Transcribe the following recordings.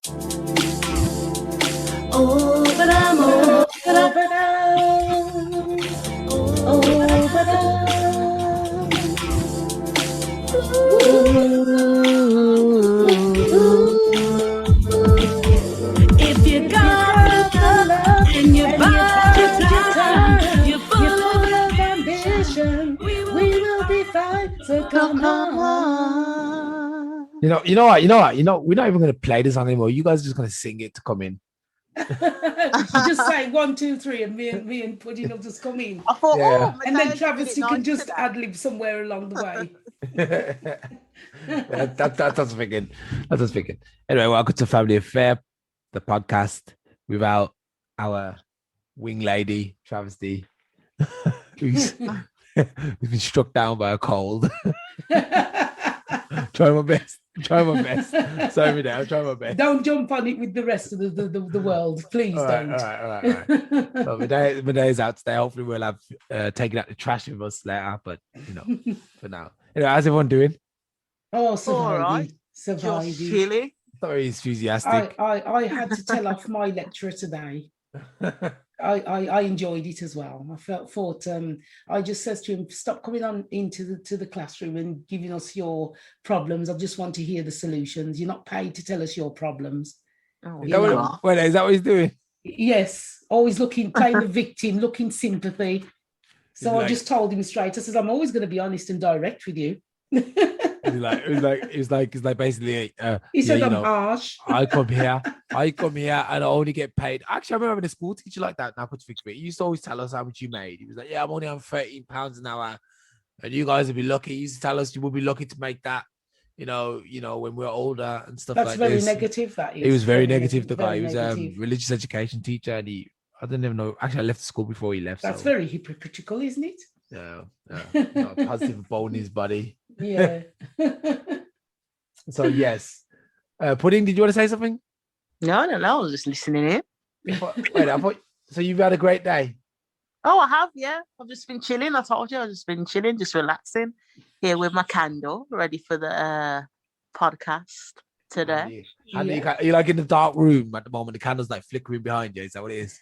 Oh, but I'm oh, but if you got the love and you bide your time, you're full of ambition, we will be fine. So come on. You know what? We're not even gonna play this song anymore. You guys are just gonna sing it to come in. You just say 1, 2, 3, and me and Pudding will just come in. I thought, Yeah. And then Travis, you can just ad lib somewhere along the way. That's us thinking. That's us thinking. Anyway, welcome to Family Affair, the podcast without our wing lady, Travis D, who's been struck down by a cold. Trying my best. Sorry, Mideyah, I'm trying my best. Don't jump on it with the rest of the world, please. All don't. Right. So Mideyah's out today. Hopefully, we'll have taken out the trash with us later. But for now. Anyway, how's everyone doing? Oh, surviving. All right. Surviving. Just chilly. Very enthusiastic. I had to tell off my lecturer today. I enjoyed it as well. I thought I just said to him, stop coming on into the classroom and giving us your problems. I just want to hear the solutions. You're not paid to tell us your problems. Oh, Is that what he's doing? Yes, always playing the victim, looking sympathy. So I just told him straight. I said, I'm always going to be honest and direct with you. It's like basically he said I'm harsh. I come here and I only get paid. Actually, I remember having a school teacher like that. Now put to think of it, he used to always tell us how much you made. He was like, yeah, I'm only on £13 an hour, and you guys will be lucky. He used to tell us you will be lucky to make that, when we're older and stuff. That's like very this. Negative. That is. He was very negative. The guy, he was negative. a religious education teacher, and I didn't even know. Actually, I left the school before he left. That's very hypocritical, isn't it? Yeah. Not a positive bone in his body. Yeah. So yes, Pudding, did you want to say something? No, I was just listening in. Wait, I thought so. You've had a great day. Oh, I have, yeah. I've just been chilling. I told you, I've just been chilling, just relaxing here with my candle, ready for the podcast today. You're like in the dark room at the moment. The candle's like flickering behind you. Is that what it is?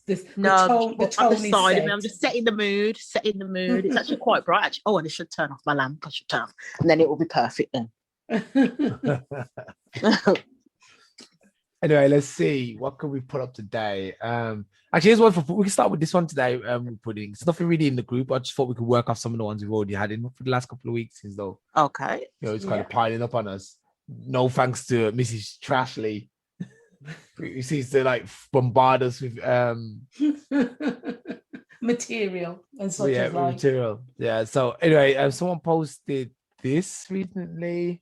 The tone is side of set. me. I'm just setting the mood. It's actually quite bright. Actually. Oh, and I should turn off my lamp. I should turn off, and then it will be perfect then. Anyway, let's see. What can we put up today? Actually, here's one we can start with this one today. Pudding. It's nothing really in the group. I just thought we could work off some of the ones we've already had in for the last couple of weeks, as though okay. It's kind of piling up on us. No thanks to Mrs. Trashley, who seems to like bombard us with material and such as like. Material. Yeah. So anyway, someone posted this recently.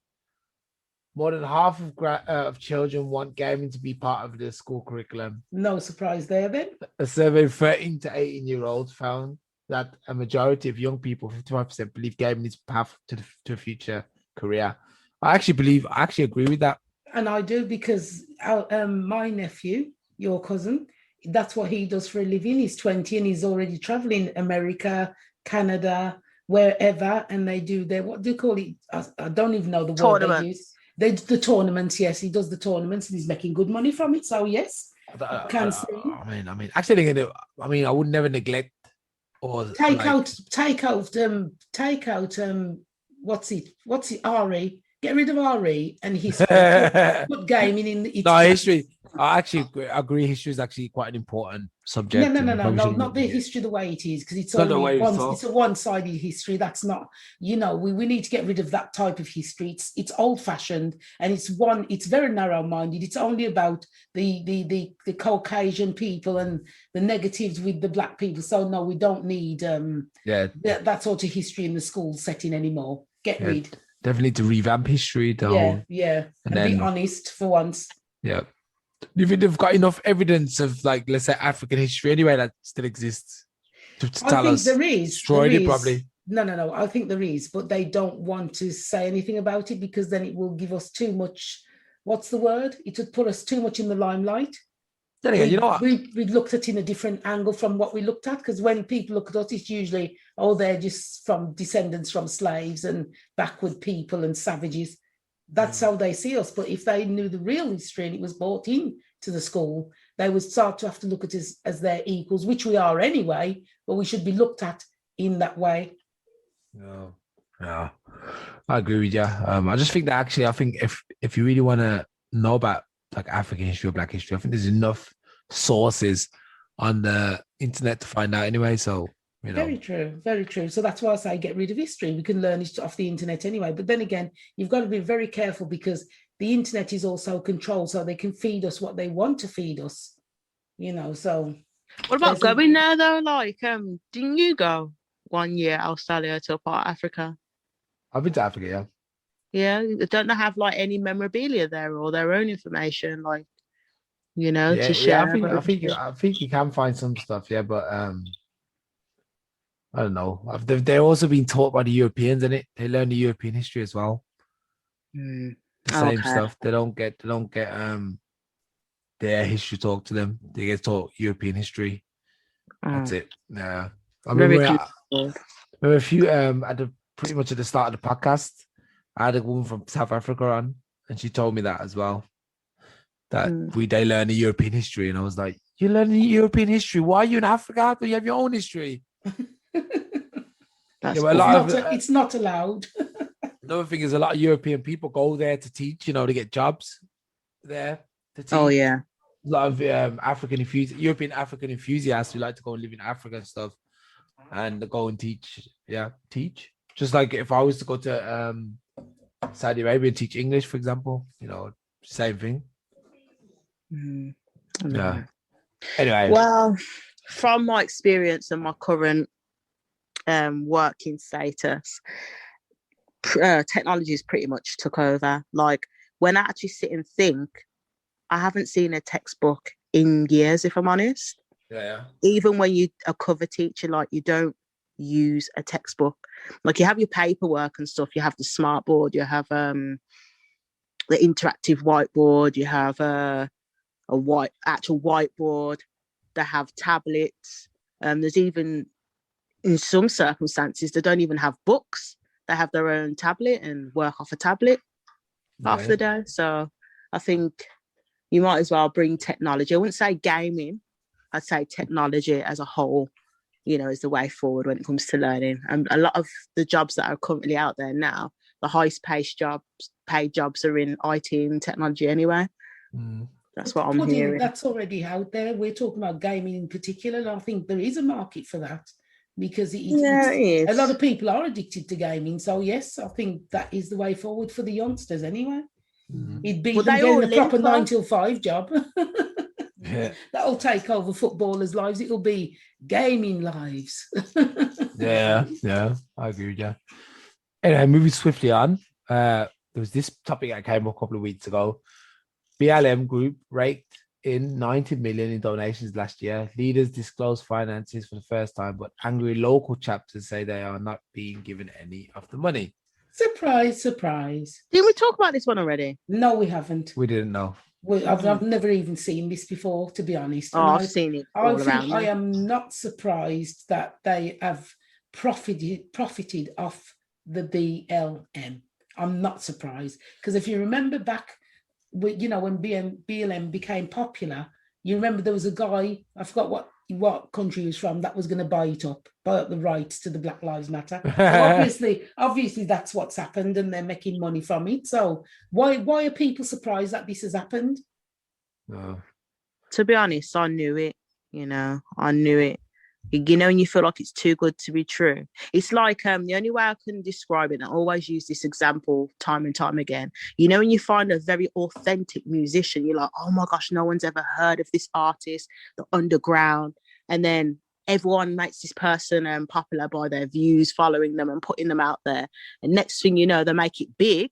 More than half of children want gaming to be part of their school curriculum. No surprise there then. A survey of 13 to 18-year-olds found that a majority of young people, 55%, believe gaming is a path to a future career. I actually agree with that. And I do, because my nephew, your cousin, that's what he does for a living. He's 20 and he's already traveling America, Canada, wherever, and they do their, what do you call it? I don't even know the word they use. The tournaments, yes, he does the tournaments and he's making good money from it. So yes, can see. I mean, actually, I would never neglect or take out. What's it? RE. Get rid of RE and history. Put gaming in. History. I actually agree. History is actually quite an important subject. No, not the history the way it is, because it's only it's a one-sided history. That's not, we need to get rid of that type of history. It's old-fashioned and it's very narrow-minded. It's only about the Caucasian people and the negatives with the black people. So no, we don't need that sort of history in the school setting anymore. Get rid. Definitely to revamp history. And be honest for once. Yeah. Do you think they've got enough evidence of, like, let's say, African history anyway that still exists to tell us? I think there is. Destroyed it, probably. No. I think there is, but they don't want to say anything about it because then it will give us too much. What's the word? It would put us too much in the limelight. Then again, you know what? We looked at it in a different angle from what we looked at, because when people look at us, it's usually, they're just from descendants from slaves and backward people and savages. That's how they see us. But if they knew the real history and it was brought in to the school, they would start to have to look at us as their equals, which we are anyway, but we should be looked at in that way. Yeah, I agree with you. I just think that actually, I think if you really want to know about like African history or Black history, I think there's enough sources on the internet to find out anyway. So, you know. Very true, very true. So that's why I say get rid of history. We can learn it off the internet anyway. But then again, you've got to be very careful because the internet is also controlled, so they can feed us what they want to feed us. You know, so. What about going there though? Like, didn't you go 1 year Alstallio to a part of Africa? I've been to Africa, yeah. Yeah, don't they have like any memorabilia there or their own information, like, you know, yeah, to share? Yeah, I think you can find some stuff, yeah, but I don't know. They're also being taught by the Europeans, and they learn the European history as well. The same stuff. They don't get their history taught to them. They get taught European history. That's it. Yeah. I remember a few pretty much at the start of the podcast, I had a woman from South Africa on, and she told me that as well. That they learn the European history, and I was like, "You learn the European history? Why are you in Africa? Do you have your own history?" It's not allowed. Another thing is a lot of European people go there to teach. You know, to get jobs there to teach. Oh yeah, a lot of European African enthusiasts who like to go and live in Africa and stuff, and go and teach. Yeah, teach. Just like if I was to go to Saudi Arabia and teach English, for example, you know, same thing. Yeah. Anyway. Well, from my experience and my current working status, technology has pretty much took over. Like when I actually sit and think, I haven't seen a textbook in years, if I'm honest. Yeah. Even when you a cover teacher, like you don't use a textbook. Like you have your paperwork and stuff, you have the smart board, you have the interactive whiteboard, you have a actual whiteboard, they have tablets, there's even in some circumstances they don't even have books, they have their own tablet and work off a tablet half the day. So I think you might as well bring technology. I wouldn't say gaming, I'd say technology as a whole, you know, is the way forward when it comes to learning. And a lot of the jobs that are currently out there now, the highest paid jobs are in IT and technology anyway. That's what I'm hearing. That's already out there. We're talking about gaming in particular, and I think there is a market for that because a lot of people are addicted to gaming. So yes, I think that is the way forward for the youngsters anyway. It'd be getting a proper 9 till 5 job. Yeah. That'll take over footballers' lives. It'll be gaming lives. yeah, I agree with you. Anyway, moving swiftly on. There was this topic that came up a couple of weeks ago. BLM group raked in 90 million in donations last year. Leaders disclose finances for the first time, but angry local chapters say they are not being given any of the money. Surprise, surprise. Didn't we talk about this one already? No, we haven't. We didn't know. I've never even seen this before, to be honest. I've seen it all around. I am not surprised that they have profited off the BLM. I'm not surprised because if you remember back, when BLM became popular, you remember there was a guy, I forgot what country he was from, that was going to buy up the rights to the Black Lives Matter. So obviously that's what's happened, and they're making money from it. So why are people surprised that this has happened? To be honest, I knew it. I knew it. And you feel like it's too good to be true. It's like the only way I can describe it, and I always use this example time and time again. When you find a very authentic musician, you're like, oh my gosh, no one's ever heard of this artist, the underground. And then everyone makes this person popular by their views, following them and putting them out there. And next thing you know, they make it big.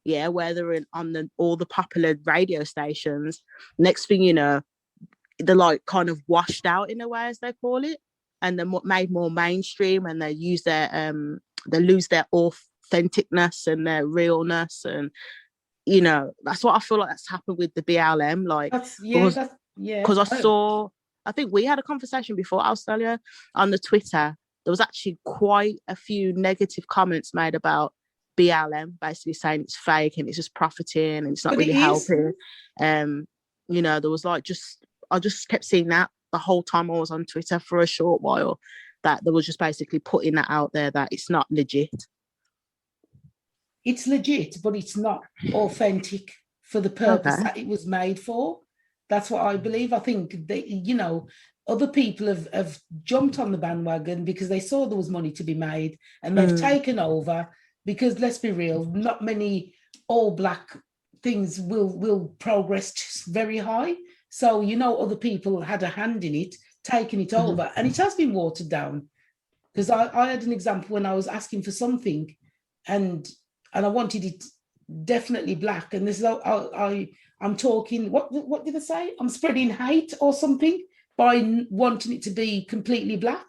Yeah, where they're on all the popular radio stations. Next thing you know, they're like kind of washed out in a way, as they call it, and they're made more mainstream, and they lose their authenticness and their realness, and that's what I feel like that's happened with the BLM. Like, because I think we had a conversation before, Alstallio, on the Twitter. There was actually quite a few negative comments made about BLM, basically saying it's fake and it's just profiting and it's not really helping. You know, there was like I just kept seeing that the whole time I was on Twitter for a short while, that there was just basically putting that out there that it's not legit. It's legit, but it's not authentic for the purpose that it was made for. That's what I believe. I think that, you know, other people have jumped on the bandwagon because they saw there was money to be made, and they've taken over, because let's be real, not many all black things will progress very high. So, you know, other people had a hand in it, taking it over, and it has been watered down. Because I had an example when I was asking for something, and I wanted it definitely black, and this is I'm talking, what did I say? I'm spreading hate or something by wanting it to be completely black.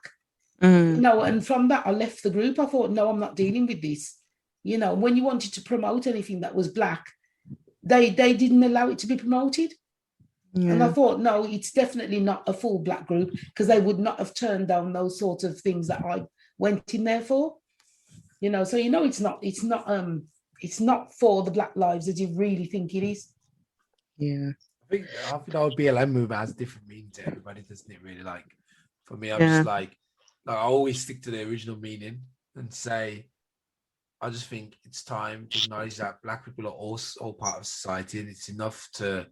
You know, and from that I left the group. I thought, no, I'm not dealing with this. You know, when you wanted to promote anything that was black, they didn't allow it to be promoted. And I thought, no, it's definitely not a full black group, because they would not have turned down those sorts of things that I went in there for. You know, so, you know, it's not for the black lives as you really think it is. Yeah. I think our BLM movement has different meaning to everybody, doesn't it? Really, like for me, I'm just like I always stick to the original meaning and say, I just think it's time to acknowledge that black people are all part of society, and it's enough to,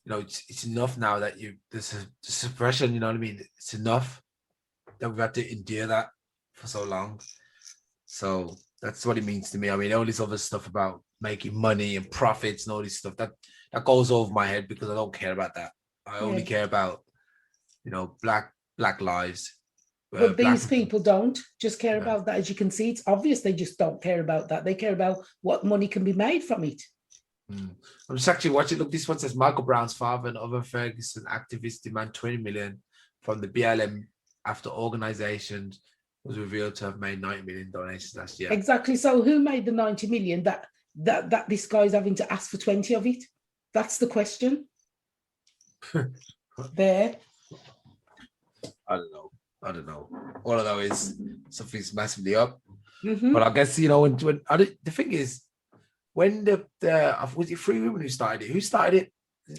you know, it's enough now that there's a suppression, you know what I mean? It's enough that we've had to endure that for so long. So that's what it means to me. I mean, all this other stuff about making money and profits and all this stuff, that goes over my head, because I don't care about that. I only care about, you know, black lives. But these people don't just care about that. As you can see, it's obvious they just don't care about that. They care about what money can be made from it. I'm just actually watching. Look, this one says Michael Brown's father and other Ferguson activists demand 20 million from the BLM after organizations was revealed to have made 90 million donations last year. Exactly. So who made the 90 million that this guy's having to ask for 20 of it? That's the question. There. I don't know. All I know is something's massively up. But I guess, you know, when the thing is, when the was it Free Women who started it? Who started it?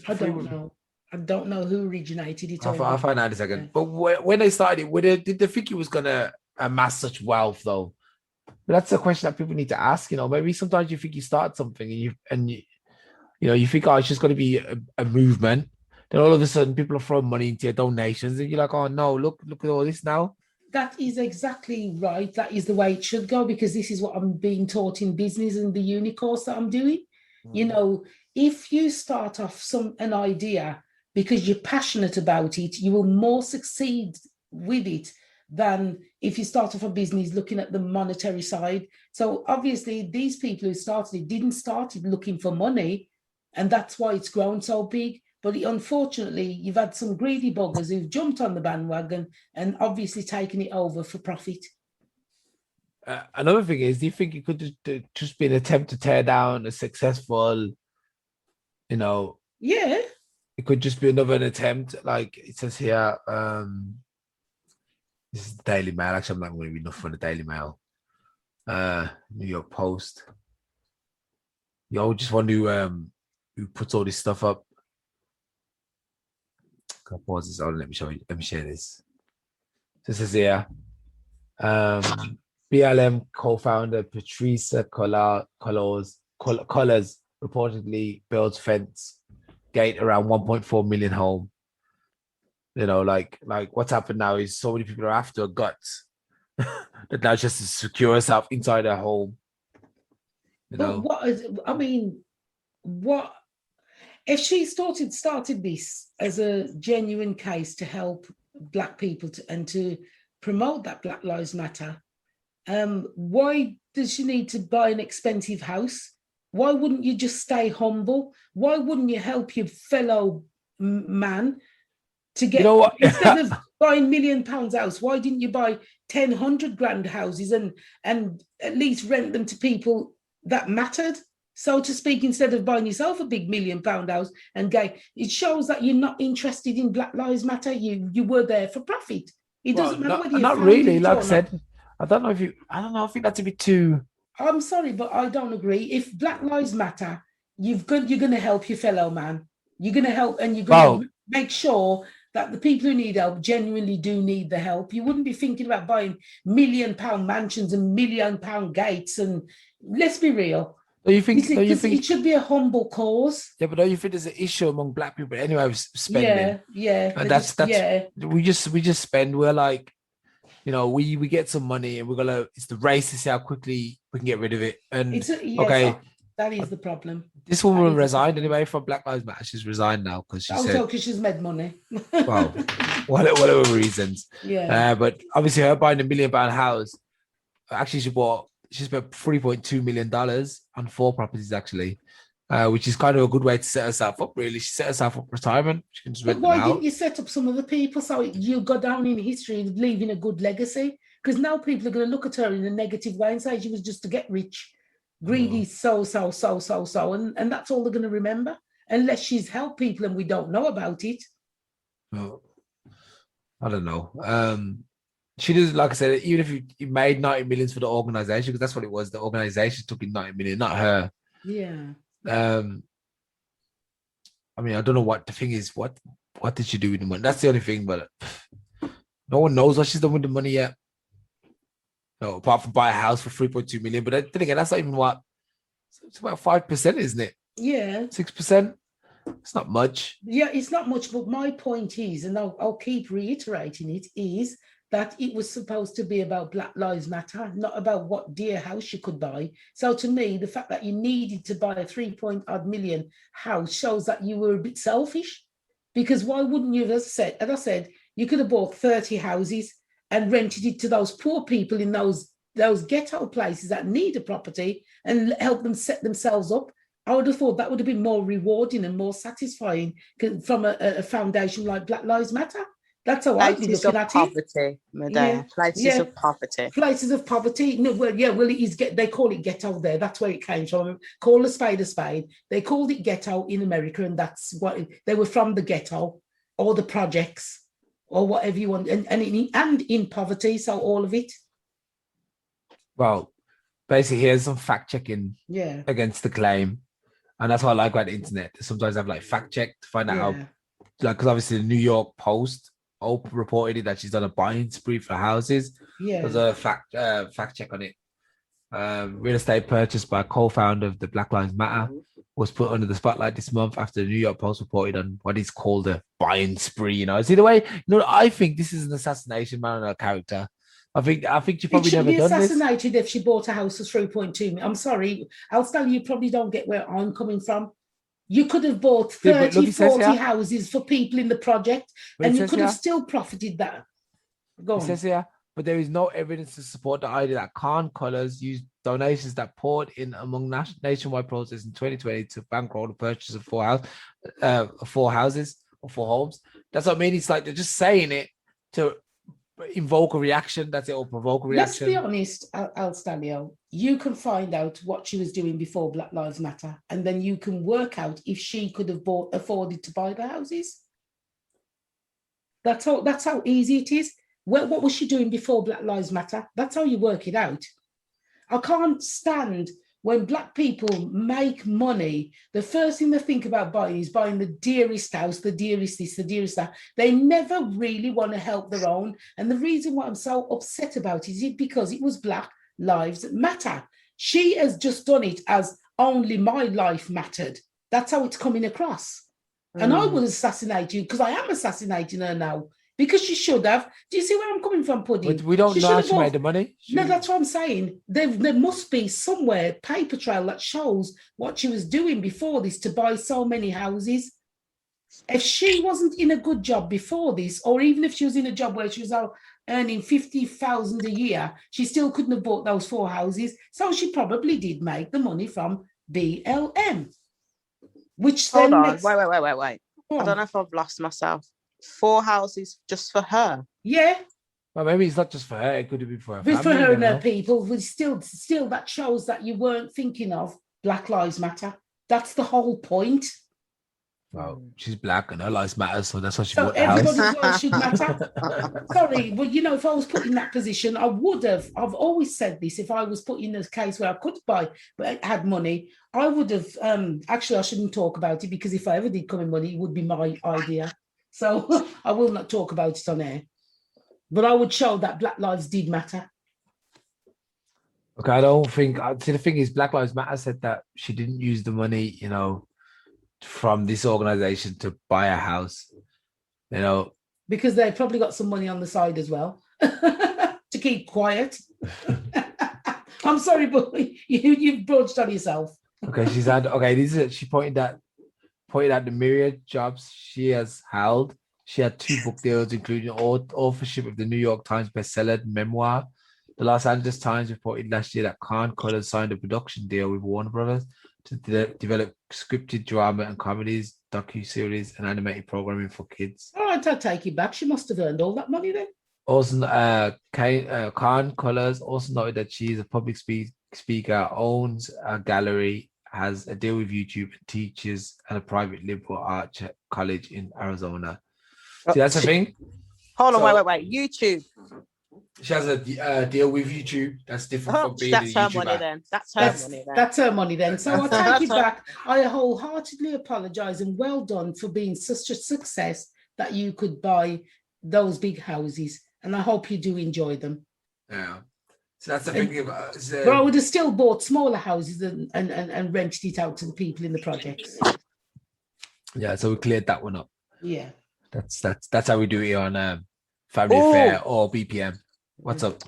I don't know. I don't know who originated it. I'll find out in a second. Yeah. But when they started, did they think it was gonna amass such wealth though? But that's a question that people need to ask. You know, maybe sometimes you think you start something and you think, oh, it's just going to be a movement. Then all of a sudden, people are throwing money into your donations, and you're like, oh no, look at all this now. That is exactly right. That is the way it should go, because this is what I'm being taught in business and the uni course that I'm doing. You know, if you start off an idea because you're passionate about it, you will more succeed with it than if you start off a business looking at the monetary side. So obviously, these people who started it didn't start it looking for money, and that's why it's grown so big. But unfortunately, you've had some greedy buggers who've jumped on the bandwagon and obviously taken it over for profit. Another thing is, do you think it could just be an attempt to tear down a successful, you know? Yeah. It could just be another attempt. Like it says here, this is the Daily Mail. Actually, I'm not going to read enough from the Daily Mail. New York Post. You just wonder who puts all this stuff up. I'll pause this on. Let me share this. This is here. BLM co-founder Patricia Collars reportedly builds fence gate around 1.4 million home. You know, like what's happened now is so many people are after guts that now just to secure herself inside her home. You know, what if she started this as a genuine case to help Black people and to promote that Black Lives Matter? Why does she need to buy an expensive house? Why wouldn't you just stay humble? Why wouldn't you help your fellow man to get, instead of buying £1 million house, why didn't you buy 10, 100 grand houses and at least rent them to people that mattered, so to speak, instead of buying yourself a big £1 million house and gay? It shows that you're not interested in Black Lives Matter. You were there for profit. It doesn't matter whether you're not really. Like I said, I don't know. I think that's a bit too I'm sorry, but I don't agree. If Black Lives Matter, you're going to help your fellow man. You're going to help, and you're going to make sure that the people who need help genuinely do need the help. You wouldn't be thinking about buying £1 million mansions and £1 million gates. And let's be real. Do you think it should be a humble cause? Yeah, but don't you think there's an issue among Black people anyway with spending? Yeah. And that's we just spend. We're like, you know, we get some money and it's the race to see how quickly we can get rid of it. And that is the problem. This woman resigned anyway from Black Lives Matter. She's resigned now because she's made money. Well, whatever reasons. Yeah. But obviously, her buying $1 million house. Actually, she spent $3.2 million on 4 properties actually, which is kind of a good way to set herself up. Really, she set herself up for retirement. She can just rent them out. Why didn't you set up some other people so you go down in history leaving a good legacy? Because now people are going to look at her in a negative way and say she was just to get rich. Greedy, so, and that's all they're going to remember, unless she's helped people and we don't know about it. Well, I don't know. She does, like I said, even if you made 90 million for the organization, because that's what it was, the organization took in 90 million, not her. Yeah. I mean, I don't know what the thing is. What did she do with the money? That's the only thing, but no one knows what she's done with the money yet. No, apart from buy a house for 3.2 million, but then again, that's not even what. It's about 5%, isn't it? Yeah, 6%. It's not much. Yeah, it's not much. But my point is, and I'll keep reiterating it, is that it was supposed to be about Black Lives Matter, not about what dear house you could buy. So to me, the fact that you needed to buy a 3-point-odd million house shows that you were a bit selfish. Because why wouldn't you, as I said, you could have bought 30 houses and rented it to those poor people in those ghetto places that need a property and help them set themselves up. I would have thought that would have been more rewarding and more satisfying from a foundation like Black Lives Matter. That's how I'd be looking at it. Mideyah. Places of poverty. Places of poverty. No, they call it ghetto there. That's where it came from. Call a spade a spade. They called it ghetto in America, and that's what they were from, the ghetto or the projects or whatever you want, and in poverty. So all of it. Well, basically, here's some fact checking against the claim. And that's what I like about the internet. Sometimes I have like fact check to find out how, like, because obviously the New York Post reported it that she's done a buying spree for houses. Yeah. There's a fact check on it. Real estate purchased by a co-founder of the Black Lives Matter was put under the spotlight this month after the New York Post reported on what is called a buying spree. You know, see the way, I think this is an assassination man on her character. I think she probably never done this. She'd be assassinated if she bought a house for 3.2 million. I'm sorry, Alstallio, you probably don't get where I'm coming from. You could have bought 30, 40 houses for people in the project, and you could have still profited that. Go on. It says here, but there is no evidence to support the idea that Khan Colours used donations that poured in among nationwide protests in 2020 to bankroll the purchase of 4 houses or 4 homes. That's what I mean. It's like they're just saying it to invoke a reaction. That's it, or provoke a reaction. Let's be honest, Alstallio, you can find out what she was doing before Black Lives Matter, and then you can work out if she could have afforded to buy the houses. That's how easy it is. What was she doing before Black Lives Matter? That's how you work it out. I can't stand when Black people make money, the first thing they think about buying is buying the dearest house, the dearest this, the dearest that. They never really want to help their own. And the reason why I'm so upset about it is because it was Black Lives Matter. She has just done it as only my life mattered. That's how it's coming across. And I will assassinate you, because I am assassinating her now. Because she should have. Do you see where I'm coming from, Pudding? But we don't know how she made the money. No, that's what I'm saying. There must be somewhere paper trail that shows what she was doing before this to buy so many houses. If she wasn't in a good job before this, or even if she was in a job where she was earning 50,000 a year, she still couldn't have bought those 4 houses. So she probably did make the money from BLM. Which Hold then on, makes... wait. I don't know if I've lost myself. 4 houses just for her? Yeah. Well, maybe it's not just for her. It could have been for her family. For her and her people. But still, that shows that you weren't thinking of Black Lives Matter. That's the whole point. Well, she's black and her lives matter, so that's why she So bought the house. everybody's life should matter. Sorry, but you know, if I was put in that position, I would have. I've always said this. If I was put in a case where I could buy, but I had money, I would have. Actually, I shouldn't talk about it because if I ever did come in money, it would be my idea. So I will not talk about it on air. But I would show that Black lives did matter. Okay, I don't think. See, the thing is, Black Lives Matter said that she didn't use the money, you know, from this organization to buy a house, you know, because they've probably got some money on the side as well to keep quiet. I'm sorry, but you've broached on yourself. Okay, she's had. Okay, this is. She pointed out the myriad jobs she has held. She had 2 book deals, including authorship of the New York Times bestseller memoir. The Los Angeles Times reported last year that Khan Colors signed a production deal with Warner Brothers to develop scripted drama and comedies, docu-series, and animated programming for kids. All right, I'll take it back. She must have earned all that money then. Also, Khan Colors also noted that she is a public speaker, owns a gallery, has a deal with YouTube, and teaches at a private liberal arts college in Arizona. See, that's the thing. Hold on, wait. YouTube. She has a deal with YouTube. That's different from being that's a her YouTuber. money then. That's her money then. So I take it back. I wholeheartedly apologize and well done for being such a success that you could buy those big houses. And I hope you do enjoy them. Yeah. So that's the thing. But I would have still bought smaller houses and rented it out to the people in the projects. Yeah, so we cleared that one up. Yeah. That's how we do it on Family Affair or BPM. What's up?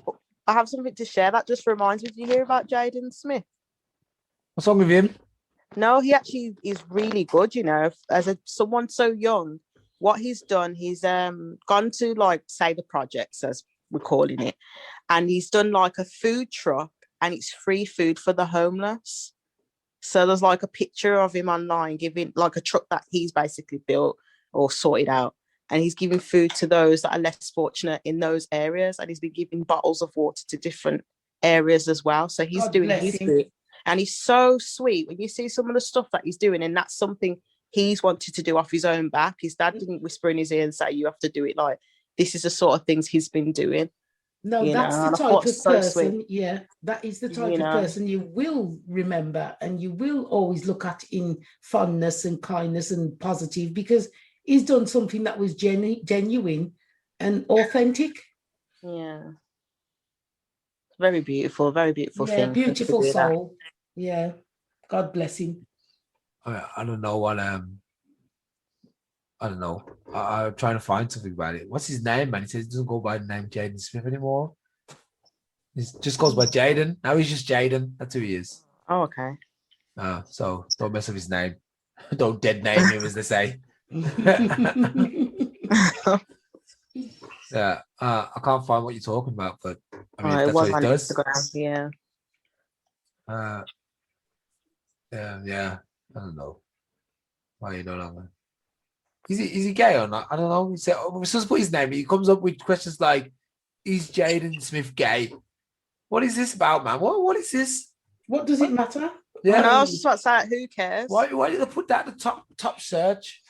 I have something to share. That just reminds me. Did you hear about Jaden Smith? What's wrong with him? No, he actually is really good. You know, as someone so young, what he's done, he's gone to like say the projects as we're calling it, and he's done like a food truck, and it's free food for the homeless. So there's like a picture of him online giving like a truck that he's basically built or sorted out. And he's giving food to those that are less fortunate in those areas. And he's been giving bottles of water to different areas as well. So he's doing his bit. And he's so sweet when you see some of the stuff that he's doing. And that's something he's wanted to do off his own back. His dad didn't whisper in his ear and say, you have to do it. Like, this is the sort of things he's been doing. No, that's the type of person. Yeah, that is the type of person you will remember and you will always look at in fondness and kindness and positive, because he's done something that was genuine and authentic. Yeah. Very beautiful thing. Yeah, beautiful soul. Yeah. God bless him. I don't know what I don't know. I'm trying to find something about it. What's his name, man? He says he doesn't go by the name Jaden Smith anymore. He just goes by Jaden. Now he's just Jaden. That's who he is. Oh, okay. So don't mess with his name. Don't dead name him, as they say. Yeah, I can't find what you're talking about, but I mean, that's what it does. Instagram, yeah. I don't know why you no longer. Is he gay or not? I don't know. He said, we're supposed to put his name. He comes up with questions like, "Is Jaden Smith gay?" What is this about, man? What is this? What does it matter? Yeah, I was just about to say, who cares? Why did they put that at the top search?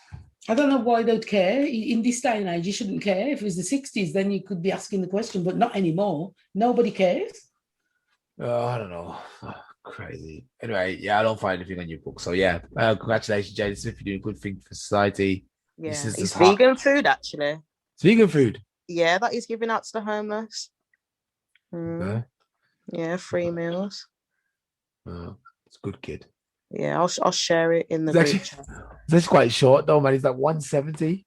I don't know why they'd care. In this day and age, you shouldn't care. If it was the 60s, then you could be asking the question, but not anymore. Nobody cares. Oh, I don't know. Oh, crazy. Anyway, yeah, I don't find anything on your book. So yeah, congratulations, Jaden Smith. You're doing a good thing for society. Yeah, it's vegan food, actually. It's vegan food? Yeah, that he's giving out to the homeless. Okay. Yeah, free meals. Oh, it's a good kid. Yeah, I'll share it in the group chat. This is quite short though, man. He's like 170,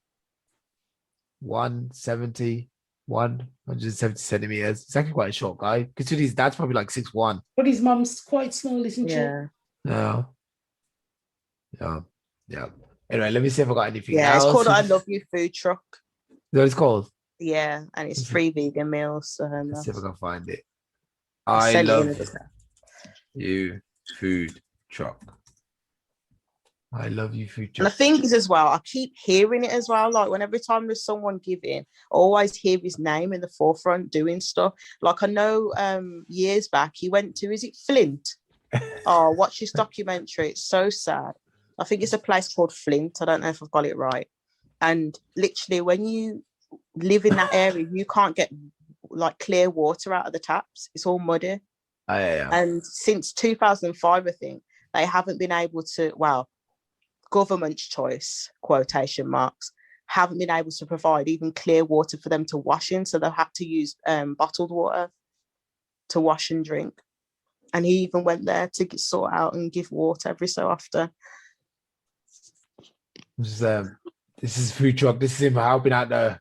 170 centimeters. He's actually quite a short guy. Considering his dad's probably like 6'1". But his mum's quite small, isn't she? Yeah. Yeah. Anyway, let me see if I got anything else. Yeah, it's called I Love You Food Truck. Is that what it's called? Yeah, and it's free vegan meals. Let's see if I can find it. I Love You Food Truck. I Love You Food Truck. And the thing is as well, I keep hearing it as well. Like when every time there's someone giving, I always hear his name in the forefront doing stuff. Like I know years back he went to, is it Flint? Oh, watch his documentary. It's so sad. I think it's a place called Flint. I don't know if I've got it right. And literally, when you live in that area, you can't get like clear water out of the taps. It's all muddy. Oh, yeah. And since 2005, I think, they haven't been able to, well, government's choice, quotation marks, haven't been able to provide even clear water for them to wash in. So they've had to use bottled water to wash and drink. And he even went there to sort out and give water every so often. This is food truck. This is him helping out the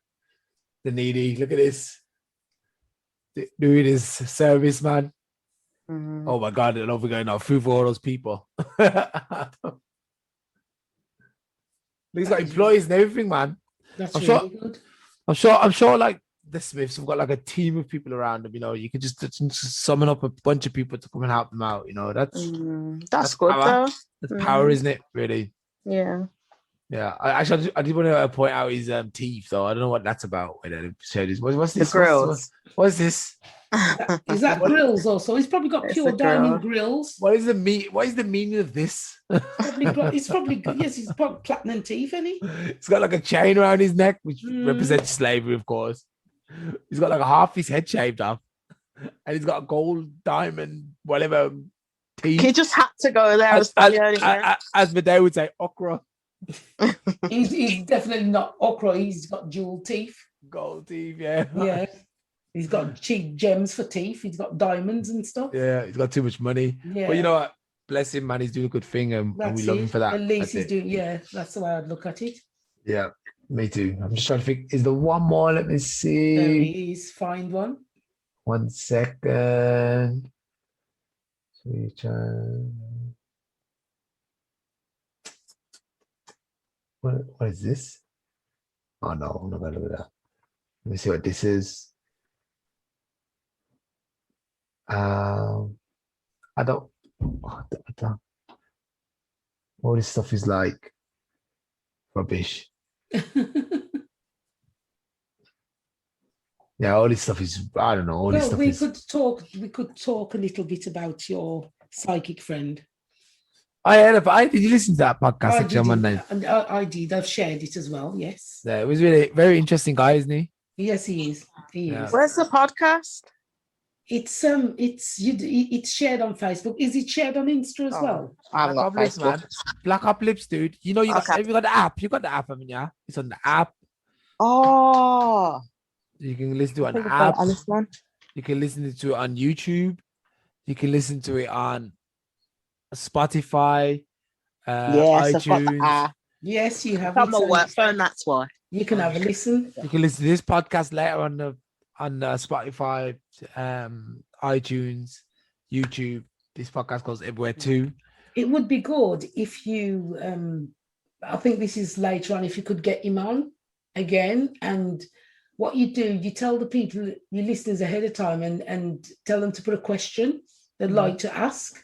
needy. Look at this. Doing his service, man. Mm-hmm. Oh my God, I don't know if we're going out food for all those people. He's got employees and everything, man. That's I'm really good. I'm sure like the Smiths have got like a team of people around them, you know. You could just summon up a bunch of people to come and help them out, you know. That's good power. though. That's power, isn't it? Really? Yeah. Yeah. I did want to point out his teeth though. I don't know what that's about. What's this? The grills. What's this? Is that grills also? He's probably got pure diamond grills. What is the meaning of this? He's probably platinum teeth, isn't he? He's got like a chain around his neck, which represents slavery, of course. He's got like a half his head shaved off, and he's got a gold diamond, whatever teeth. He just had to go there as Mideyah would say, okra. He's definitely not okra. He's got jewel teeth. Gold teeth, yeah. Yeah. He's got cheap gems for teeth. He's got diamonds and stuff. Yeah, he's got too much money. Yeah. But you know what? Bless him, man. He's doing a good thing, and we love him for that. At least he's doing. Yeah, that's the way I'd look at it. Yeah, me too. I'm just trying to think. Is there one more? Let me see. There he is. Find one. 1 second. What is this? Oh no, I'm not gonna look at that. Let me see what this is. I don't. All this stuff is like rubbish. Yeah, all this stuff is. I don't know. All this stuff we could talk a little bit about your psychic friend. Did you listen to that podcast on Monday? I did. I've shared it as well. Yes. Yeah, it was really very interesting guy, isn't he? Yes, he is. He is. Where's the podcast? It's shared on Facebook. Is it shared on Insta as well? I haven't got Facebook. Man. Black Up Lips, dude. You know have you got the app? You got the app, haven't you? It's on the app. Oh. You can listen to it on the app. You can listen to it on YouTube. You can listen to it on Spotify, iTunes. Yes, you have. On my work phone, that's why. You can have a listen. You can listen to this podcast later on Spotify, iTunes, YouTube. This podcast goes everywhere too. It would be good if you, I think this is later on, if you could get him on again. And what you do, you tell the people, your listeners ahead of time, and tell them to put a question they'd like to ask.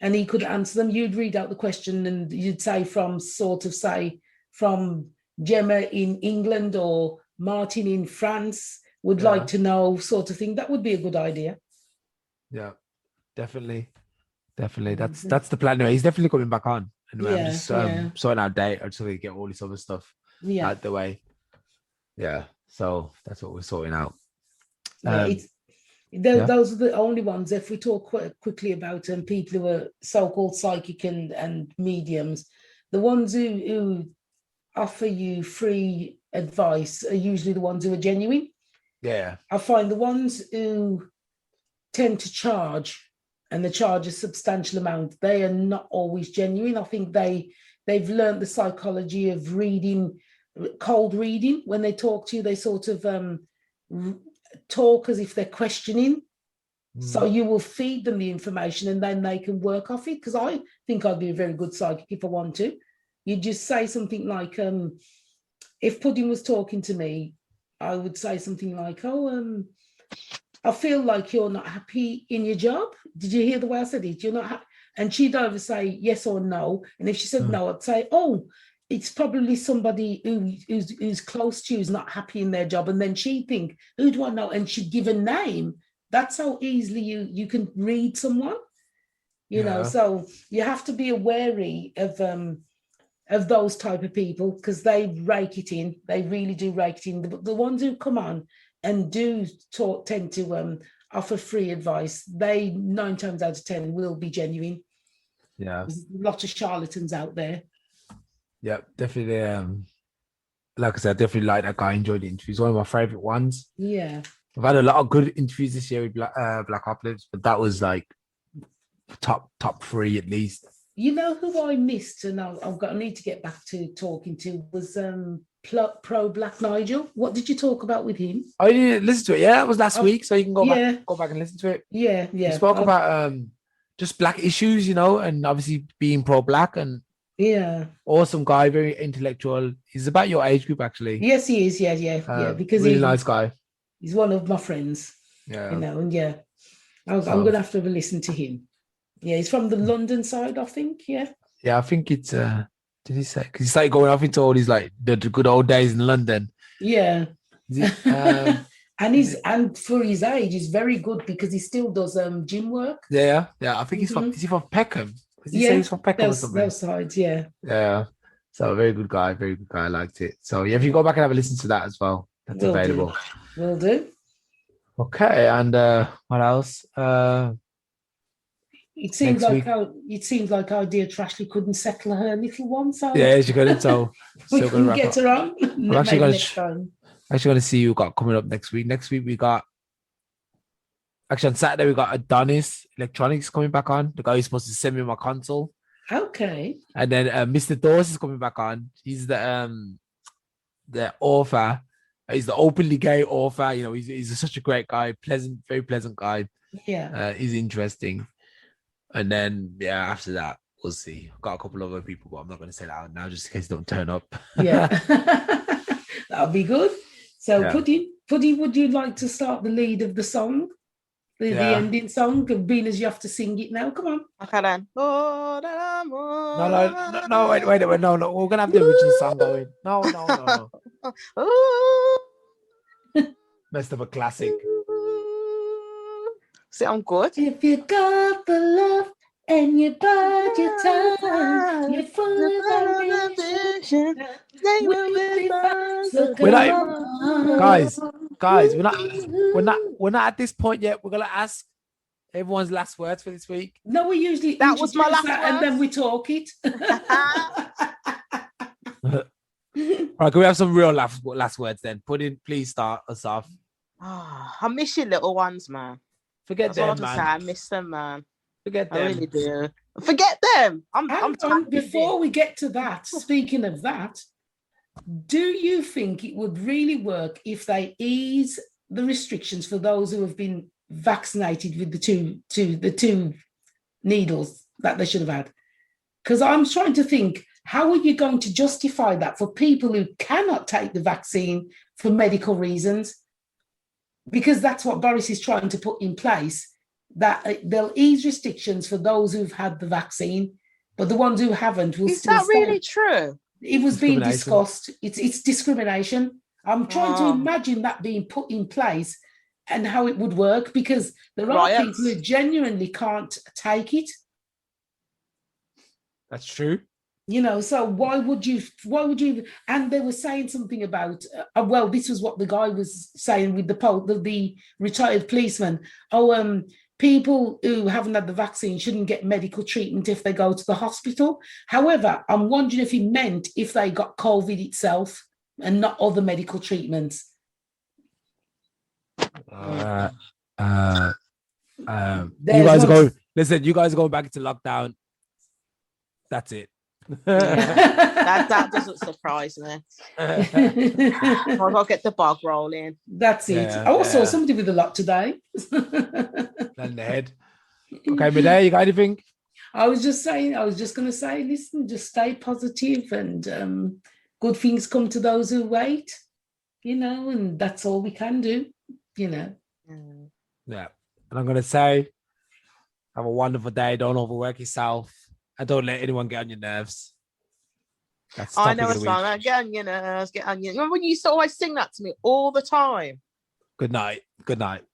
And he could answer them. You'd read out the question and you'd say from Gemma in England or Martin in France would like to know, sort of thing. That would be a good idea. Yeah, definitely. That's the plan. Anyway, he's definitely coming back on. Anyway, I'm just sorting out date until we get all this other stuff out the way. Yeah, so that's what we're sorting out. Those are the only ones. If we talk quickly about people who are so-called psychic and mediums, the ones who offer you free advice are usually the ones who are genuine. Yeah. I find the ones who tend to charge, and they charge a substantial amount, they are not always genuine. I think they've learned the psychology of cold reading. When they talk to you, they sort of talk as if they're questioning. So you will feed them the information and then they can work off it. Because I think I'd be a very good psychic if I want to. You just say something like, if Pudding was talking to me, I would say something like, I feel like you're not happy in your job. Did you hear the way I said it? You're not happy. And she'd either say yes or no. And if she said no, I'd say, it's probably somebody who's close to you who's not happy in their job. And then she'd think, who do I know? And she'd give a name. That's how easily you can read someone, you know. So you have to be wary of of those type of people, because they rake it in. They really do rake it in. The ones who come on and do tend to offer free advice, they 9 times out of 10 will be genuine. Yeah. There's lots of charlatans out there. Yeah, definitely. Like I said, I definitely like that guy. Enjoyed the interview. He's one of my favorite ones. Yeah. I've had a lot of good interviews this year with Black Uplifts, but that was like top 3 at least. You know who I missed, and I need to get back to talking to, was Pro Black Nigel. What did you talk about with him? I didn't listen to it. Yeah, it was last week, so you can go back and listen to it. Yeah. We spoke about just black issues, you know, and obviously being pro-black, and awesome guy, very intellectual. He's about your age group, actually. Yes, he is. Yeah. Because really nice guy. He's one of my friends. Yeah, you know, and I'm gonna have to have a listen to him. Yeah, he's from the London side, I think. Yeah, I think it's. Did he say? Because he started going off into all these like the good old days in London. Yeah. And for his age, he's very good because he still does gym work. Yeah. I think he's from. Is he from Peckham? Does he say he's from Peckham or something? Those sides, yeah. Yeah. So very good guy. I liked it. So yeah, if you go back and have a listen to that as well, that's available. Will do. Okay, and what else? It seems like our dear Trashley couldn't settle her little one, so yeah, she couldn't. So we couldn't get her on. I'm actually going to see who we got coming up next week. Next week we got on Saturday we got Adonis Electronics coming back on. The guy who's supposed to send me my console. Okay. And then Mr. Dawes is coming back on. He's the author. He's the openly gay author. You know, he's such a great guy, very pleasant guy. Yeah. He's interesting. And then, after that, we'll see. I've got a couple of other people, but I'm not going to say that out now just in case they don't turn up. Yeah. That'll be good. So, Puddy, would you like to start the lead of the song? The ending song? Being as you have to sing it now. Come on. Okay, then. No, wait. No. We're going to have the original song going. No. Messed up a classic. See, I'm good. If you got the love and you bide your time, you're full of ambition. Guys, we're not at this point yet. We're gonna ask everyone's last words for this week. No, we usually that was my last word, and then we talk it. All right, can we have some real last words then? Please start us off. I miss your little ones, man. Forget them, man. I miss them, man. Forget them. I really do. Forget them. I'm before we get to that, speaking of that, do you think it would really work if they ease the restrictions for those who have been vaccinated with the two needles that they should have had? Because I'm trying to think, how are you going to justify that for people who cannot take the vaccine for medical reasons? Because that's what Boris is trying to put in place, that they'll ease restrictions for those who've had the vaccine, but the ones who haven't will still stay. Is that really true? It was being discussed. It's discrimination. I'm trying to imagine that being put in place and how it would work, because there are people who genuinely can't take it. That's true. You know, so why would you, and they were saying something about, this was what the guy was saying with the retired policeman. People who haven't had the vaccine shouldn't get medical treatment if they go to the hospital. However, I'm wondering if he meant if they got COVID itself and not other medical treatments. You guys are going back into lockdown. That's it. that doesn't surprise me. I'll get the bug rolling. That's it. I also saw somebody with a lot today. And the head. Okay, Mideyah, you got anything? I was just going to say, listen, just stay positive and good things come to those who wait, you know, and that's all we can do, you know. Yeah. And I'm going to say, have a wonderful day. Don't overwork yourself. And don't let anyone get on your nerves. That's I know a song. Get on your nerves. Remember when you used to always sing that to me all the time? Good night. Good night.